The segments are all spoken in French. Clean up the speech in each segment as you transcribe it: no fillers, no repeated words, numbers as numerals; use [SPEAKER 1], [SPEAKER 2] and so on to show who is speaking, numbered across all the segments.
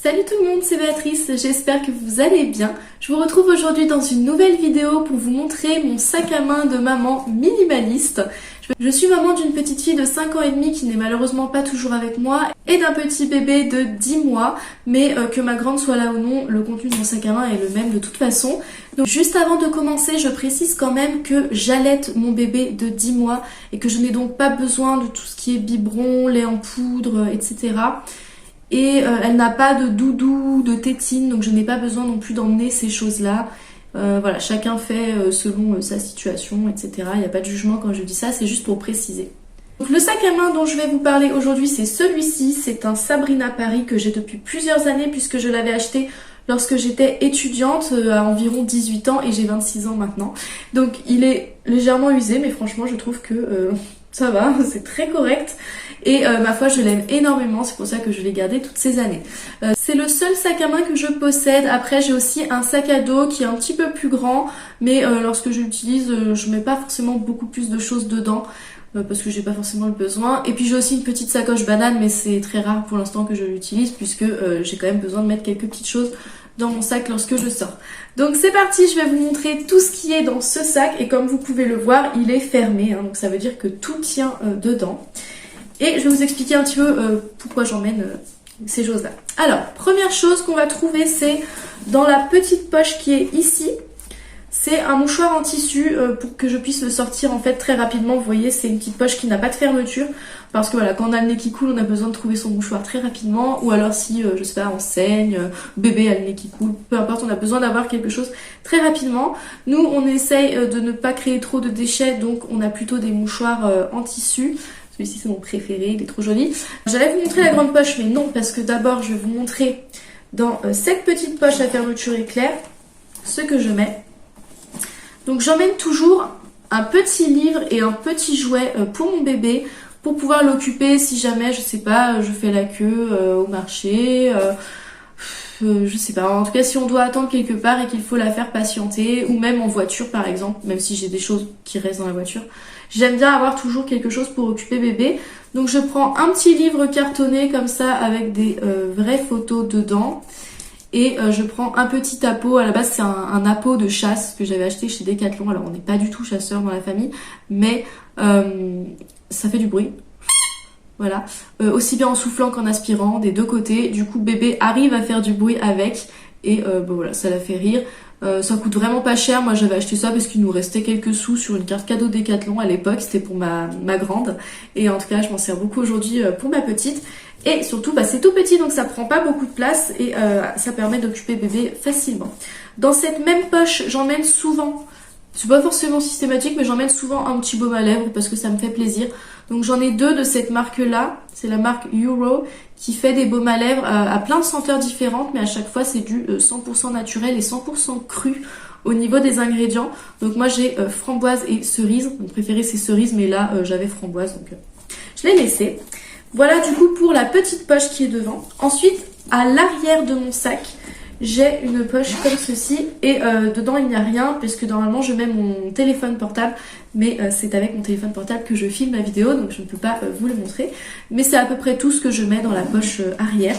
[SPEAKER 1] Salut tout le monde, c'est Béatrice, j'espère que vous allez bien. Je vous retrouve aujourd'hui dans une nouvelle vidéo pour vous montrer mon sac à main de maman minimaliste. Je suis maman d'une petite fille de 5 ans et demi qui n'est malheureusement pas toujours avec moi et d'un petit bébé de 10 mois, mais que ma grande soit là ou non, le contenu de mon sac à main est le même de toute façon. Donc juste avant de commencer, je précise quand même que j'allaite mon bébé de 10 mois et que je n'ai donc pas besoin de tout ce qui est biberon, lait en poudre, etc. Et elle n'a pas de doudou, de tétine, donc je n'ai pas besoin non plus d'emmener ces choses-là. Voilà, chacun fait selon sa situation, etc. Il n'y a pas de jugement quand je dis ça, c'est juste pour préciser. Donc le sac à main dont je vais vous parler aujourd'hui, c'est celui-ci. C'est un Sabrina Paris que j'ai depuis plusieurs années puisque je l'avais acheté lorsque j'étais étudiante à environ 18 ans et j'ai 26 ans maintenant. Donc il est légèrement usé, mais franchement je trouve que ça va, c'est très correct. Et ma foi, je l'aime énormément, c'est pour ça que je l'ai gardé toutes ces années. C'est le seul sac à main que je possède. Après, j'ai aussi un sac à dos qui est un petit peu plus grand, mais lorsque je l'utilise, je mets pas forcément beaucoup plus de choses dedans, parce que j'ai pas forcément le besoin. Et puis j'ai aussi une petite sacoche banane, mais c'est très rare pour l'instant que je l'utilise, puisque j'ai quand même besoin de mettre quelques petites choses dans mon sac lorsque je sors. Donc c'est parti, je vais vous montrer tout ce qui est dans ce sac, et comme vous pouvez le voir, il est fermé, hein, donc ça veut dire que tout tient dedans. Et je vais vous expliquer un petit peu pourquoi j'emmène ces choses-là. Alors, première chose qu'on va trouver, c'est dans la petite poche qui est ici. C'est un mouchoir en tissu pour que je puisse le sortir en fait très rapidement. Vous voyez, c'est une petite poche qui n'a pas de fermeture. Parce que voilà, quand on a le nez qui coule, on a besoin de trouver son mouchoir très rapidement. Ou alors si, je sais pas, on saigne, bébé a le nez qui coule, peu importe, on a besoin d'avoir quelque chose très rapidement. Nous, on essaye de ne pas créer trop de déchets, donc on a plutôt des mouchoirs en tissu. Celui-ci c'est mon préféré, il est trop joli. J'allais vous montrer la grande poche, mais non, parce que d'abord je vais vous montrer dans cette petite poche à fermeture éclair ce que je mets. Donc j'emmène toujours un petit livre et un petit jouet pour mon bébé, pour pouvoir l'occuper si jamais, je sais pas, je fais la queue au marché, je sais pas, en tout cas si on doit attendre quelque part et qu'il faut la faire patienter, ou même en voiture par exemple, même si j'ai des choses qui restent dans la voiture. J'aime bien avoir toujours quelque chose pour occuper bébé. Donc je prends un petit livre cartonné comme ça avec des vraies photos dedans. Et je prends un petit appôt. À la base c'est un appôt de chasse que j'avais acheté chez Decathlon. Alors on n'est pas du tout chasseurs dans la famille, mais ça fait du bruit. Voilà, aussi bien en soufflant qu'en aspirant des deux côtés. Du coup bébé arrive à faire du bruit avec. Et bon voilà, ça la fait rire. Ça coûte vraiment pas cher. Moi j'avais acheté ça parce qu'il nous restait quelques sous sur une carte cadeau Decathlon à l'époque. C'était pour ma grande. Et en tout cas je m'en sers beaucoup aujourd'hui pour ma petite. Et surtout bah, c'est tout petit donc ça prend pas beaucoup de place. Et ça permet d'occuper bébé facilement. Dans cette même poche j'emmène souvent, c'est pas forcément systématique, mais j'emmène souvent un petit baume à lèvres parce que ça me fait plaisir. Donc j'en ai deux de cette marque-là, c'est la marque Euro, qui fait des baumes à lèvres à plein de senteurs différentes, mais à chaque fois c'est du 100% naturel et 100% cru au niveau des ingrédients. Donc moi j'ai framboise et cerise, mon préféré c'est cerise, mais là j'avais framboise, donc je l'ai laissé. Voilà du coup pour la petite poche qui est devant. Ensuite, à l'arrière de mon sac, j'ai une poche comme ceci et dedans il n'y a rien puisque normalement je mets mon téléphone portable, mais c'est avec mon téléphone portable que je filme ma vidéo donc je ne peux pas vous le montrer, mais c'est à peu près tout ce que je mets dans la poche arrière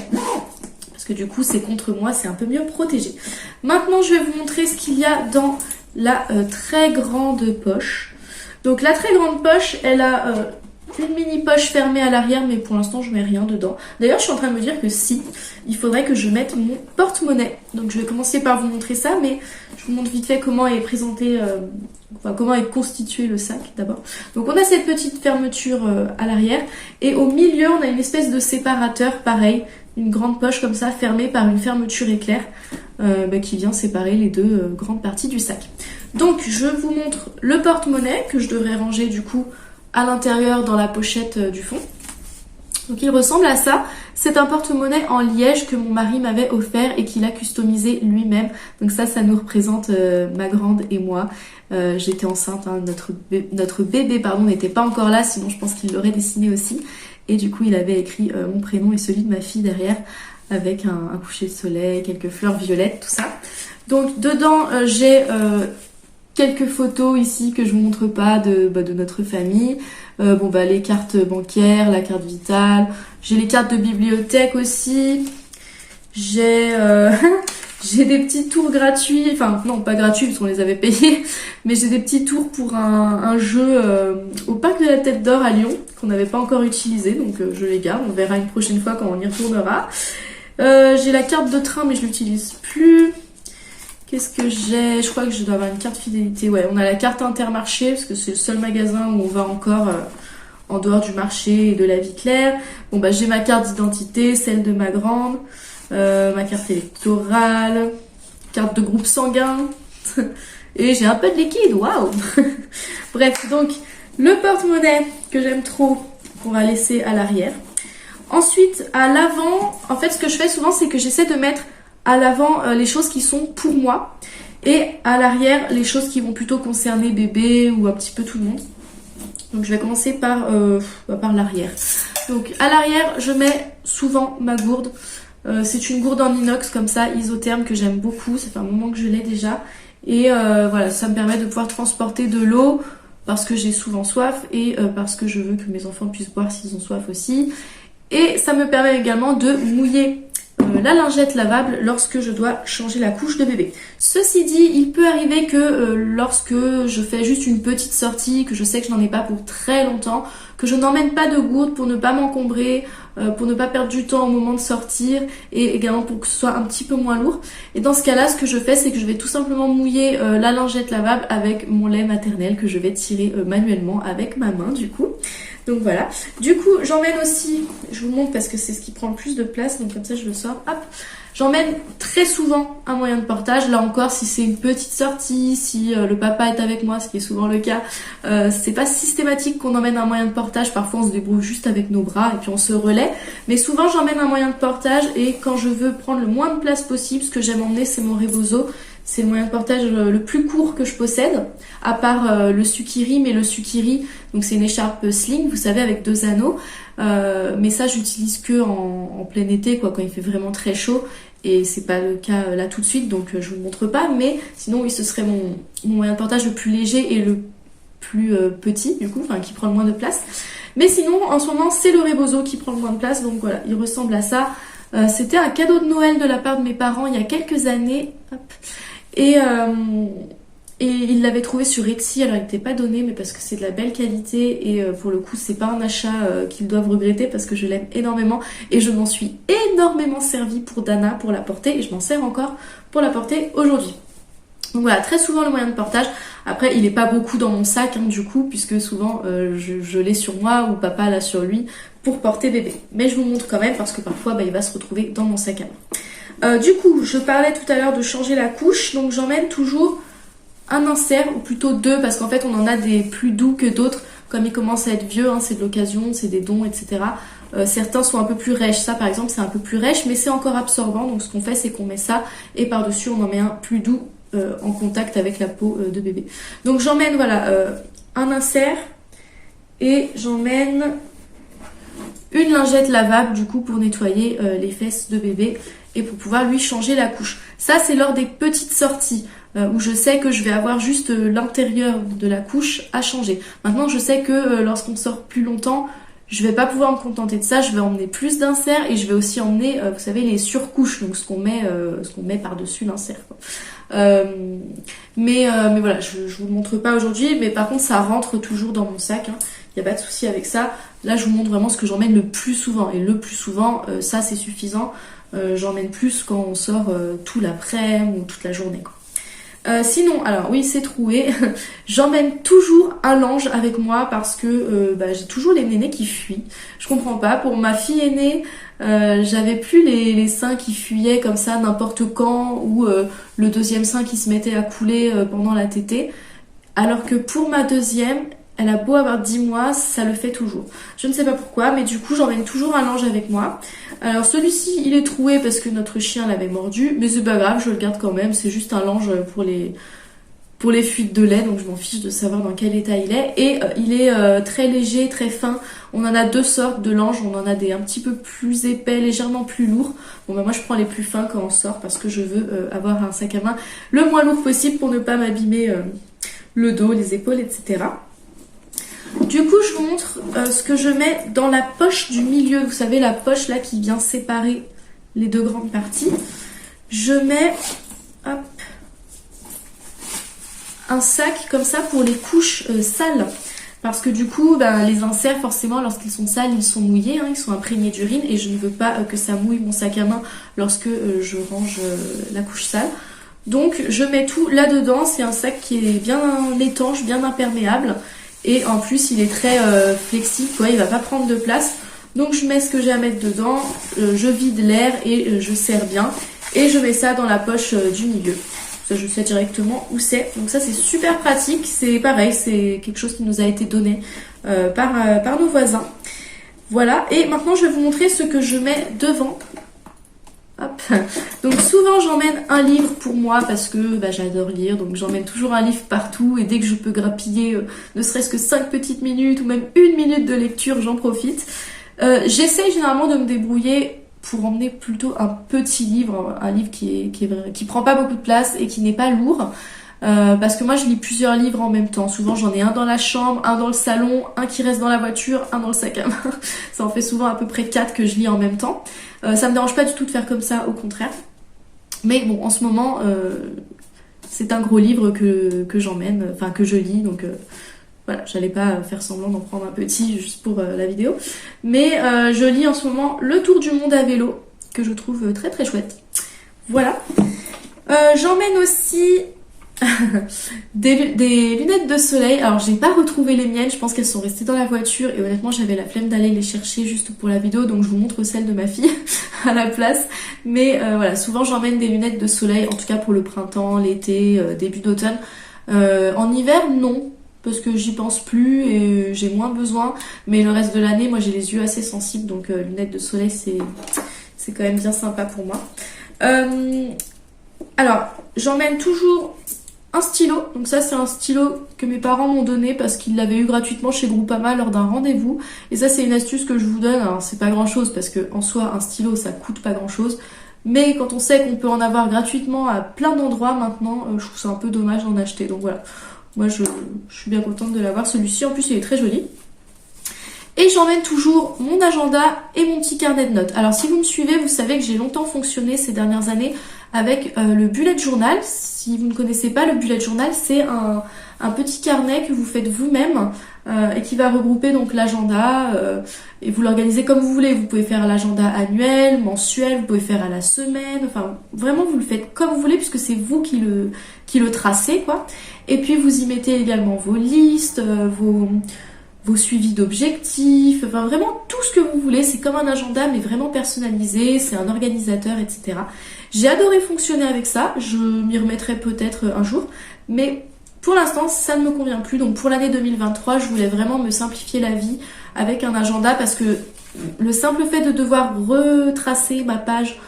[SPEAKER 1] parce que du coup c'est contre moi, c'est un peu mieux protégé. Maintenant je vais vous montrer ce qu'il y a dans la très grande poche. Donc la très grande poche elle a une mini poche fermée à l'arrière, mais pour l'instant je mets rien dedans. D'ailleurs je suis en train de me dire que si, il faudrait que je mette mon porte-monnaie. Donc je vais commencer par vous montrer ça, mais je vous montre vite fait comment est présenté, enfin comment est constitué le sac d'abord. Donc on a cette petite fermeture à l'arrière, et au milieu on a une espèce de séparateur, pareil, une grande poche comme ça, fermée par une fermeture éclair, qui vient séparer les deux grandes parties du sac. Donc je vous montre le porte-monnaie, que je devrais ranger du coup à l'intérieur dans la pochette du fond. Donc il ressemble à ça. C'est un porte-monnaie en liège que mon mari m'avait offert et qu'il a customisé lui-même. Donc ça nous représente ma grande et moi. J'étais enceinte, hein, notre bébé pardon n'était pas encore là, sinon je pense qu'il l'aurait dessiné aussi. Et du coup il avait écrit mon prénom et celui de ma fille derrière, avec un coucher de soleil, quelques fleurs violettes, tout ça. Donc dedans j'ai quelques photos ici que je vous montre pas de notre famille. Les cartes bancaires, la carte vitale. J'ai les cartes de bibliothèque aussi. J'ai j'ai des petits tours gratuits, enfin non pas gratuits parce qu'on les avait payés, mais j'ai des petits tours pour un jeu au parc de la Tête d'Or à Lyon qu'on n'avait pas encore utilisé, donc je les garde, on verra une prochaine fois quand on y retournera. J'ai la carte de train mais je l'utilise plus. Qu'est-ce que j'ai? Je crois que je dois avoir une carte fidélité. Ouais, on a la carte Intermarché parce que c'est le seul magasin où on va encore en dehors du marché et de la vie claire. Bon bah j'ai ma carte d'identité, celle de ma grande, ma carte électorale, carte de groupe sanguin et j'ai un peu de liquide. Waouh. Bref, donc le porte-monnaie que j'aime trop, qu'on va laisser à l'arrière. Ensuite, à l'avant, en fait, ce que je fais souvent, c'est que j'essaie de mettre à l'avant les choses qui sont pour moi et à l'arrière les choses qui vont plutôt concerner bébé ou un petit peu tout le monde. Donc je vais commencer par l'arrière. Donc à l'arrière je mets souvent ma gourde. C'est une gourde en inox comme ça, isotherme, que j'aime beaucoup. Ça fait un moment que je l'ai déjà. Et voilà, ça me permet de pouvoir transporter de l'eau parce que j'ai souvent soif et parce que je veux que mes enfants puissent boire s'ils ont soif aussi. Et ça me permet également de mouiller la lingette lavable lorsque je dois changer la couche de bébé. Ceci dit, il peut arriver que lorsque je fais juste une petite sortie, que je sais que je n'en ai pas pour très longtemps, que je n'emmène pas de gourde pour ne pas m'encombrer, pour ne pas perdre du temps au moment de sortir et également pour que ce soit un petit peu moins lourd. Et dans ce cas-là, ce que je fais, c'est que je vais tout simplement mouiller la lingette lavable avec mon lait maternel que je vais tirer manuellement avec ma main du coup. Donc voilà. Du coup, j'emmène aussi, je vous montre parce que c'est ce qui prend le plus de place, donc comme ça je le sors, hop. J'emmène très souvent un moyen de portage. Là encore, si c'est une petite sortie, si le papa est avec moi, ce qui est souvent le cas, c'est pas systématique qu'on emmène un moyen de portage. Parfois, on se débrouille juste avec nos bras et puis on se relaie. Mais souvent, j'emmène un moyen de portage et quand je veux prendre le moins de place possible, ce que j'aime emmener, c'est mon Rebozo. C'est le moyen de portage le plus court que je possède, à part le Sukiri, mais le Sukiri, donc c'est une écharpe sling, vous savez, avec 2 anneaux. Mais ça, j'utilise que en plein été, quoi, quand il fait vraiment très chaud. Et c'est pas le cas là tout de suite, donc je vous le montre pas. Mais sinon, oui, ce serait mon moyen de portage le plus léger et le plus petit, du coup, enfin qui prend le moins de place. Mais sinon, en ce moment, c'est le Rebozo qui prend le moins de place, donc voilà, il ressemble à ça. C'était un cadeau de Noël de la part de mes parents il y a quelques années. Hop. Et il l'avait trouvé sur Etsy, alors il n'était pas donné, mais parce que c'est de la belle qualité et pour le coup c'est pas un achat qu'ils doivent regretter parce que je l'aime énormément et je m'en suis énormément servie pour Dana pour la porter et je m'en sers encore pour la porter aujourd'hui. Donc voilà, très souvent le moyen de portage. Après il n'est pas beaucoup dans mon sac hein, du coup, puisque souvent je l'ai sur moi ou papa l'a sur lui pour porter bébé. Mais je vous montre quand même parce que parfois il va se retrouver dans mon sac à main. Du coup, je parlais tout à l'heure de changer la couche, donc j'emmène toujours un insert, ou plutôt 2, parce qu'en fait on en a des plus doux que d'autres, comme ils commencent à être vieux, hein, c'est de l'occasion, c'est des dons, etc. Certains sont un peu plus rêches, ça par exemple c'est un peu plus rêche, mais c'est encore absorbant, donc ce qu'on fait c'est qu'on met ça, et par-dessus on en met un plus doux en contact avec la peau de bébé. Donc j'emmène voilà un insert, et j'emmène une lingette lavable du coup pour nettoyer les fesses de bébé et pour pouvoir lui changer la couche. Ça c'est lors des petites sorties où je sais que je vais avoir juste l'intérieur de la couche à changer. Maintenant je sais que lorsqu'on sort plus longtemps, je vais pas pouvoir me contenter de ça, je vais emmener plus d'inserts et je vais aussi emmener, vous savez, les surcouches, donc ce qu'on met par-dessus l'insert. Mais voilà, je vous le montre pas aujourd'hui, mais par contre ça rentre toujours dans mon sac, hein. Il n'y a pas de souci avec ça. Là je vous montre vraiment ce que j'emmène le plus souvent, et le plus souvent, ça c'est suffisant. J'emmène plus quand on sort tout l'après-midi ou toute la journée quoi. Sinon, alors oui c'est troué, j'emmène toujours un linge avec moi parce que j'ai toujours les nénés qui fuient. Je comprends pas, pour ma fille aînée, j'avais plus les seins qui fuyaient comme ça n'importe quand ou le deuxième sein qui se mettait à couler pendant la tétée. Alors que pour ma deuxième, elle a beau avoir 10 mois, ça le fait toujours. Je ne sais pas pourquoi, mais du coup j'emmène toujours un linge avec moi. Alors celui-ci il est troué parce que notre chien l'avait mordu, mais c'est pas grave, je le garde quand même. C'est juste un linge pour les fuites de lait, donc je m'en fiche de savoir dans quel état il est. Et il est très léger, très fin. On en a 2 sortes de linges, on en a des un petit peu plus épais, légèrement plus lourds. Bon moi je prends les plus fins quand on sort parce que je veux avoir un sac à main le moins lourd possible pour ne pas m'abîmer le dos, les épaules, etc. Du coup je vous montre ce que je mets dans la poche du milieu, vous savez la poche là qui vient séparer les deux grandes parties. Je mets hop, un sac comme ça pour les couches sales. Parce que du coup, les inserts, forcément, lorsqu'ils sont sales, ils sont mouillés, hein, ils sont imprégnés d'urine. Et je ne veux pas que ça mouille mon sac à main lorsque je range la couche sale. Donc, je mets tout là-dedans. C'est un sac qui est bien étanche, bien imperméable. Et en plus, il est très flexible, quoi, il va pas prendre de place. Donc, je mets ce que j'ai à mettre dedans. Je vide l'air et je serre bien. Et je mets ça dans la poche du milieu. Je sais directement où c'est. Donc ça c'est super pratique. C'est pareil, c'est quelque chose qui nous a été donné par nos voisins. Voilà. Et maintenant je vais vous montrer ce que je mets devant. Hop. Donc souvent j'emmène un livre pour moi parce que j'adore lire. Donc j'emmène toujours un livre partout. Et dès que je peux grappiller ne serait-ce que 5 petites minutes ou même 1 minute de lecture, j'en profite. J'essaye généralement de me débrouiller pour emmener plutôt un petit livre, un livre qui prend pas beaucoup de place et qui n'est pas lourd, parce que moi je lis plusieurs livres en même temps. Souvent j'en ai un dans la chambre, un dans le salon, un qui reste dans la voiture, un dans le sac à main. Ça en fait souvent à peu près 4 que je lis en même temps. Ça me dérange pas du tout de faire comme ça, au contraire. Mais bon, en ce moment, c'est un gros livre que j'emmène, enfin que je lis, donc voilà, j'allais pas faire semblant d'en prendre un petit juste pour la vidéo. Mais je lis en ce moment Le Tour du Monde à vélo, que je trouve très très chouette. Voilà. J'emmène aussi des lunettes de soleil. Alors j'ai pas retrouvé les miennes, je pense qu'elles sont restées dans la voiture. Et honnêtement j'avais la flemme d'aller les chercher juste pour la vidéo. Donc je vous montre celles de ma fille à la place. Mais voilà, souvent j'emmène des lunettes de soleil, en tout cas pour le printemps, l'été, début d'automne. En hiver, non. Parce que j'y pense plus et j'ai moins besoin. Mais le reste de l'année, moi j'ai les yeux assez sensibles, donc lunettes de soleil c'est quand même bien sympa pour moi. Alors, j'emmène toujours un stylo. Donc ça c'est un stylo que mes parents m'ont donné parce qu'ils l'avaient eu gratuitement chez Groupama lors d'un rendez-vous. Et ça c'est une astuce que je vous donne. Alors c'est pas grand chose parce que en soi un stylo ça coûte pas grand chose. Mais quand on sait qu'on peut en avoir gratuitement à plein d'endroits maintenant, je trouve ça un peu dommage d'en acheter. Donc voilà. Moi je suis bien contente de l'avoir, celui-ci en plus il est très joli. Et j'emmène toujours mon agenda et mon petit carnet de notes. Alors si vous me suivez, vous savez que j'ai longtemps fonctionné ces dernières années avec le bullet journal. Si vous ne connaissez pas le bullet journal, c'est un petit carnet que vous faites vous-même et qui va regrouper donc l'agenda et vous l'organisez comme vous voulez. Vous pouvez faire l'agenda annuel, mensuel, vous pouvez faire à la semaine, enfin vraiment vous le faites comme vous voulez puisque c'est vous qui le tracez quoi. Et puis vous y mettez également vos listes, vos suivis d'objectifs, enfin vraiment tout ce que vous voulez. C'est comme un agenda mais vraiment personnalisé, c'est un organisateur, etc. J'ai adoré fonctionner avec ça, je m'y remettrai peut-être un jour, mais pour l'instant ça ne me convient plus. Donc pour l'année 2023, je voulais vraiment me simplifier la vie avec un agenda parce que le simple fait de devoir retracer ma page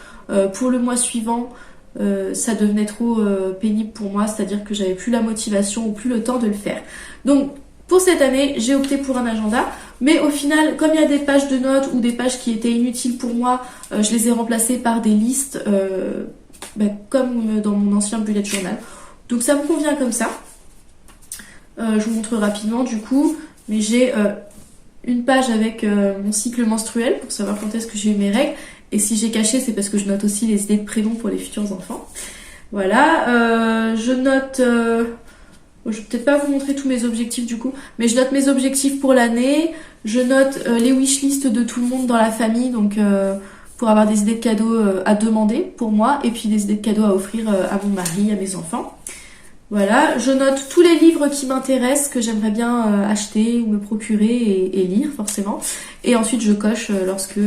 [SPEAKER 1] pour le mois suivant, ça devenait trop pénible pour moi, c'est-à-dire que j'avais plus la motivation ou plus le temps de le faire. Donc pour cette année, j'ai opté pour un agenda, mais au final, comme il y a des pages de notes ou des pages qui étaient inutiles pour moi, je les ai remplacées par des listes, comme dans mon ancien bullet journal. Donc ça me convient comme ça. Je vous montre rapidement du coup, mais j'ai une page avec mon cycle menstruel pour savoir quand est-ce que j'ai eu mes règles. Et si j'ai caché, c'est parce que je note aussi les idées de prénoms pour les futurs enfants. Voilà, je note... je vais peut-être pas vous montrer tous mes objectifs du coup, mais je note mes objectifs pour l'année. Je note les wishlists de tout le monde dans la famille, donc pour avoir des idées de cadeaux à demander pour moi, et puis des idées de cadeaux à offrir à mon mari, à mes enfants. Voilà, je note tous les livres qui m'intéressent, que j'aimerais bien acheter ou me procurer et lire forcément. Et ensuite je coche lorsque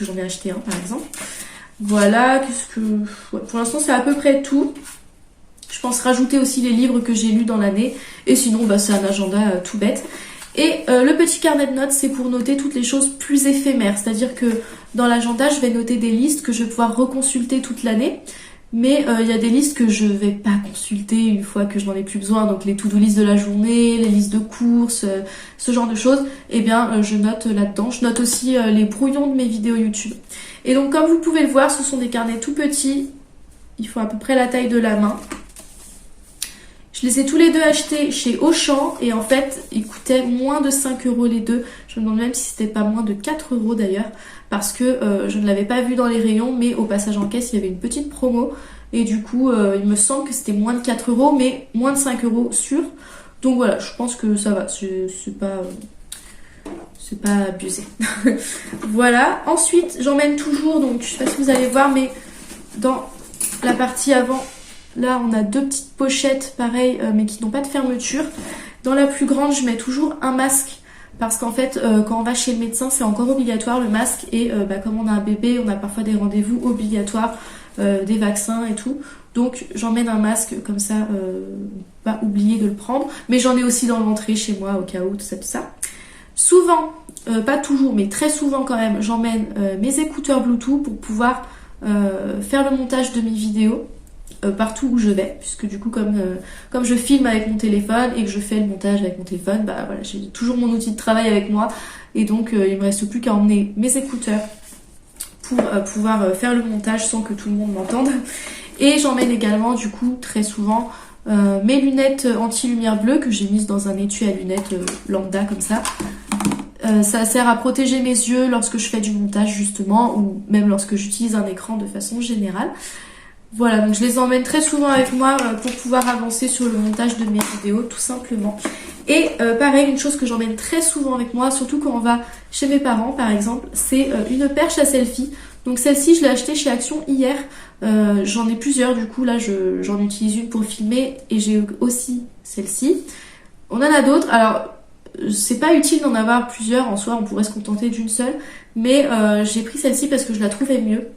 [SPEAKER 1] j'en ai acheté un par exemple. Voilà, pour l'instant c'est à peu près tout. Je pense rajouter aussi les livres que j'ai lus dans l'année. Et sinon c'est un agenda tout bête. Et le petit carnet de notes, c'est pour noter toutes les choses plus éphémères. C'est-à-dire que dans l'agenda, je vais noter des listes que je vais pouvoir reconsulter toute l'année. Mais il y a des listes que je vais pas consulter une fois que je n'en ai plus besoin. Donc les to-do list de la journée, les listes de courses, ce genre de choses. Eh bien je note là-dedans. Je note aussi les brouillons de mes vidéos YouTube. Et donc comme vous pouvez le voir, ce sont des carnets tout petits. Il faut à peu près la taille de la main. Je les ai tous les deux achetés chez Auchan et en fait ils coûtaient moins de 5 € les deux. Je me demande même si c'était pas moins de 4 € d'ailleurs parce que je ne l'avais pas vu dans les rayons, mais au passage en caisse il y avait une petite promo et du coup il me semble que c'était moins de 4 € mais moins de 5 € sûr. Donc voilà, je pense que ça va, c'est pas abusé. Voilà, ensuite j'emmène toujours, donc je sais pas si vous allez voir, mais dans la partie avant, là on a deux petites pochettes pareil, mais qui n'ont pas de fermeture. Dans la plus grande, je mets toujours un masque parce qu'en fait quand on va chez le médecin c'est encore obligatoire le masque et comme on a un bébé, on a parfois des rendez-vous obligatoires, des vaccins et tout. Donc j'emmène un masque comme ça, pas oublier de le prendre. Mais j'en ai aussi dans l'entrée chez moi au cas où, tout ça. Souvent, pas toujours, mais très souvent quand même, j'emmène mes écouteurs Bluetooth pour pouvoir faire le montage de mes vidéos partout où je vais. Puisque du coup, comme je filme avec mon téléphone et que je fais le montage avec mon téléphone, bah voilà, j'ai toujours mon outil de travail avec moi. Et donc, il me reste plus qu'à emmener mes écouteurs pour pouvoir faire le montage sans que tout le monde m'entende. Et j'emmène également du coup très souvent mes lunettes anti-lumière bleue que j'ai mises dans un étui à lunettes lambda comme ça. Ça sert à protéger mes yeux lorsque je fais du montage justement ou même lorsque j'utilise un écran de façon générale. Voilà, donc je les emmène très souvent avec moi pour pouvoir avancer sur le montage de mes vidéos tout simplement. Et pareil, une chose que j'emmène très souvent avec moi, surtout quand on va chez mes parents par exemple, c'est une perche à selfie. Donc celle-ci, je l'ai achetée chez Action hier. J'en ai plusieurs du coup, là j'en utilise une pour filmer et j'ai aussi celle-ci. On en a d'autres, alors c'est pas utile d'en avoir plusieurs en soi, on pourrait se contenter d'une seule. Mais j'ai pris celle-ci parce que je la trouvais mieux.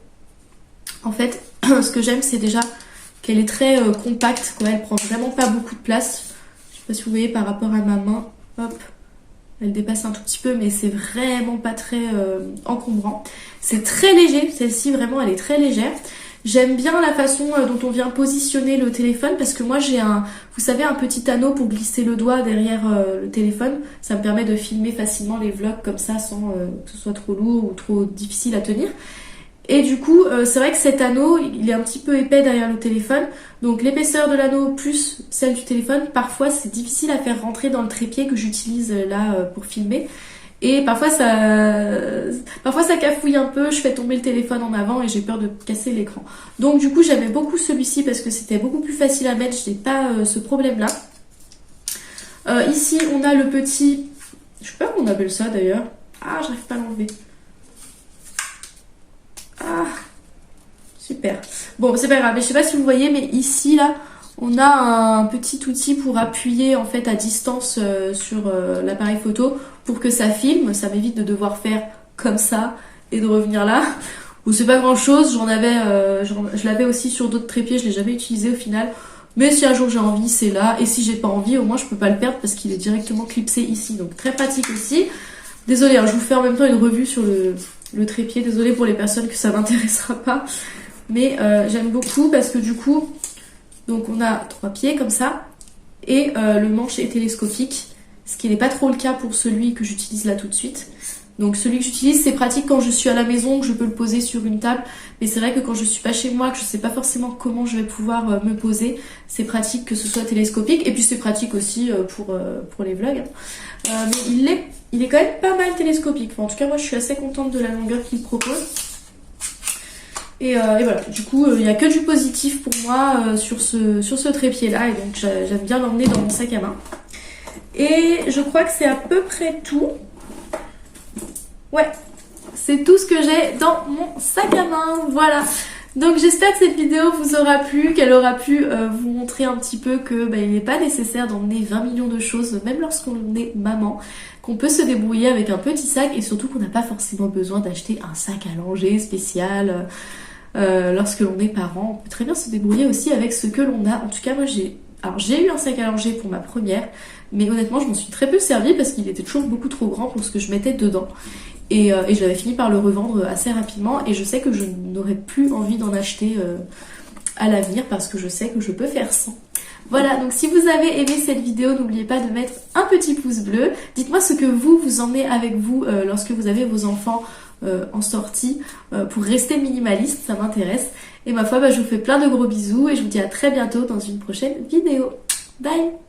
[SPEAKER 1] En fait, ce que j'aime c'est déjà qu'elle est très compacte, quoi. Elle prend vraiment pas beaucoup de place. Je sais pas si vous voyez par rapport à ma main, hop. Elle dépasse un tout petit peu, mais c'est vraiment pas très encombrant. C'est très léger, celle-ci vraiment elle est très légère. J'aime bien la façon dont on vient positionner le téléphone parce que moi j'ai vous savez, un petit anneau pour glisser le doigt derrière le téléphone. Ça me permet de filmer facilement les vlogs comme ça sans que ce soit trop lourd ou trop difficile à tenir. Et du coup, c'est vrai que cet anneau, il est un petit peu épais derrière le téléphone. Donc l'épaisseur de l'anneau plus celle du téléphone, parfois c'est difficile à faire rentrer dans le trépied que j'utilise là pour filmer. Et parfois ça cafouille un peu, je fais tomber le téléphone en avant et j'ai peur de casser l'écran. Donc du coup, j'aimais beaucoup celui-ci parce que c'était beaucoup plus facile à mettre, je n'ai pas ce problème-là. Ici, on a le petit... Je sais pas comment on appelle ça d'ailleurs. Ah, j'arrive pas à l'enlever. Ah, super. Bon, c'est pas grave, mais je sais pas si vous voyez, mais ici, là, on a un petit outil pour appuyer en fait à distance sur l'appareil photo pour que ça filme. Ça m'évite de devoir faire comme ça et de revenir là. Ou c'est pas grand chose, je l'avais aussi sur d'autres trépieds, je l'ai jamais utilisé au final. Mais si un jour j'ai envie, c'est là. Et si j'ai pas envie, au moins je peux pas le perdre parce qu'il est directement clipsé ici. Donc très pratique aussi. Désolée, hein, je vous fais en même temps une revue sur le trépied. Désolée pour les personnes que ça m'intéressera pas. Mais j'aime beaucoup parce que du coup, donc on a 3 pieds comme ça. Et le manche est télescopique. Ce qui n'est pas trop le cas pour celui que j'utilise là tout de suite. Donc celui que j'utilise, c'est pratique quand je suis à la maison, que je peux le poser sur une table. Mais c'est vrai que quand je suis pas chez moi, que je sais pas forcément comment je vais pouvoir me poser, c'est pratique que ce soit télescopique. Et puis c'est pratique aussi pour les vlogs. Mais il est quand même pas mal télescopique. Enfin, en tout cas, moi je suis assez contente de la longueur qu'il propose. Et voilà, du coup, il n'y a que du positif pour moi sur ce trépied-là. Et donc j'aime bien l'emmener dans mon sac à main. Et je crois que c'est à peu près tout. Ouais, c'est tout ce que j'ai dans mon sac à main, voilà. Donc j'espère que cette vidéo vous aura plu, qu'elle aura pu vous montrer un petit peu que il n'est pas nécessaire d'emmener 20 millions de choses, même lorsqu'on est maman, qu'on peut se débrouiller avec un petit sac et surtout qu'on n'a pas forcément besoin d'acheter un sac à langer spécial. Lorsque l'on est parent, on peut très bien se débrouiller aussi avec ce que l'on a. En tout cas, moi j'ai eu un sac à langer pour ma première, mais honnêtement je m'en suis très peu servi parce qu'il était toujours beaucoup trop grand pour ce que je mettais dedans. Et j'avais fini par le revendre assez rapidement et je sais que je n'aurais plus envie d'en acheter à l'avenir parce que je sais que je peux faire sans. Voilà, donc si vous avez aimé cette vidéo, n'oubliez pas de mettre un petit pouce bleu. Dites-moi ce que vous emmenez avec vous lorsque vous avez vos enfants en sortie pour rester minimaliste, ça m'intéresse. Et ma foi, je vous fais plein de gros bisous et je vous dis à très bientôt dans une prochaine vidéo. Bye!